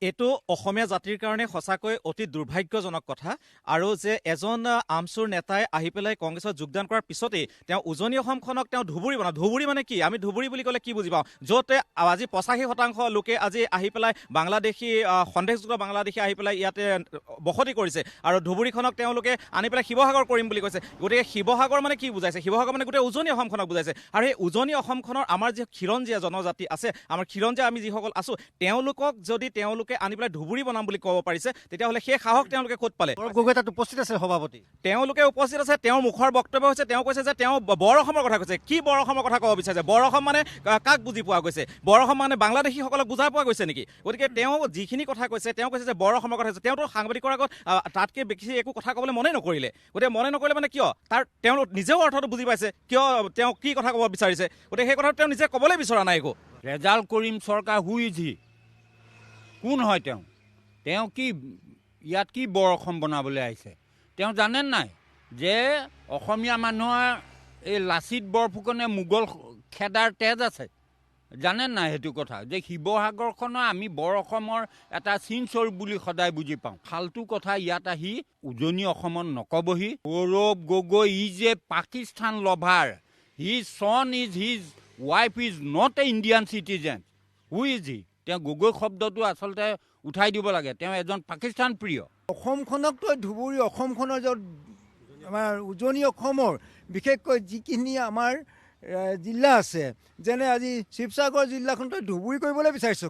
এইটো অসমীয়া জাতিৰ কাৰণে সঁচাকৈ অতি দুৰ্ভাগ্যজনক কথা আৰু যে এজন আমচুৰ নেতাই আহি পেলাই কংগ্ৰেছত যোগদান কৰাৰ পিছতেই তেওঁ উজনি অসমখনক তেওঁ ধুবুৰী বনাওঁ। ধুবুৰী মানে কি? আমি ধুবুৰী বুলি ক'লে কি বুজি পাওঁ? য'তে আজি 85% লোকে আজি আহি পেলাই বাংলাদেশী সন্দেহযুক্ত বাংলাদেশী আহি পেলাই ইয়াতে বসতি কৰিছে আৰু ধুবুৰীখনক তেওঁলোকে আনি পেলাই শিৱসাগৰ কৰিম বুলি কৈছে। গতিকে শিৱসাগৰ মানে কি বুজাইছে? শিৱসাগৰ মানে গোটেই উজনি অসমখনক বুজাইছে। আৰু সেই উজনি অসমখনৰ আমাৰ যি খিলঞ্জীয়া জনজাতি আছে, আমাৰ খিলঞ্জীয়া আমি যিসকল আছোঁ, তেওঁলোকক যদি তেওঁলোকে আনি পেলাই ধুবুৰী বনাম বুলি ক'ব পাৰিছে, তেতিয়াহ'লে সেই সাহস তেওঁলোকে ক'ত পালে? গগৈ তাত উপস্থিত আছে সভাপতি। তেওঁলোকে উপস্থিত আছে। তেওঁৰ মুখৰ বক্তব্য হৈছে, তেওঁ কৈছে যে তেওঁ বৰ অসমৰ কথা কৈছে। কি বৰ অসমৰ কথা ক'ব বিচাৰিছে? বৰ অসম মানে কাক বুজি পোৱা গৈছে? বৰ অসম মানে বাংলাদেশীসকলক বুজাই পোৱা গৈছে নেকি? গতিকে তেওঁ যিখিনি কথা কৈছে, তেওঁ কৈছে যে বৰ অসমৰ কথা কৈছে। তেওঁতো সাংবাদিকৰ আগত তাতকৈ বেছি একো কথা ক'বলৈ মনেই নকৰিলে। গতিকে মনে নকৰিলে মানে কিয়? তেওঁ নিজেও অৰ্থটো বুজি পাইছে কিয় তেওঁ কি কথা ক'ব বিচাৰিছে। গতিকে সেই কথাটো তেওঁ নিজে ক'বলৈ বিচৰা নাই একো। ৰেজাল্ট কৰিম চৰকাৰ হুই জি কোন হয় তেওঁ? তেওঁ কি ইয়াত কি বৰ অসম বনাবলৈ আহিছে? তেওঁ জানে নাই যে অসমীয়া মানুহৰ এই লাচিত বৰফুকনে মোগল খেদাৰ তেজ আছে? জানে নাই সেইটো কথা? যে শিৱসাগৰখনৰ আমি বৰ অসমৰ এটা চিনস্বৰূপ বুলি সদায় বুজি পাওঁ। ফাল্টু কথা ইয়াত আহি উজনি অসমত নকবহি। Saurav Gogoi is a Pakistan lover. His son is his wife is not a Indian citizen. Who is he? তেওঁ গগৈ শব্দটো আচলতে উঠাই দিব লাগে। তেওঁ এজন পাকিস্তান প্ৰিয়। অসমখনক তই ধুবুৰী অসমখনৰ য'ত আমাৰ উজনি অসমৰ বিশেষকৈ যিখিনি আমাৰ জিলা আছে, যেনে আজি শিৱসাগৰ জিলাখন তই ধুবুৰী কৰিবলৈ বিচাৰিছ।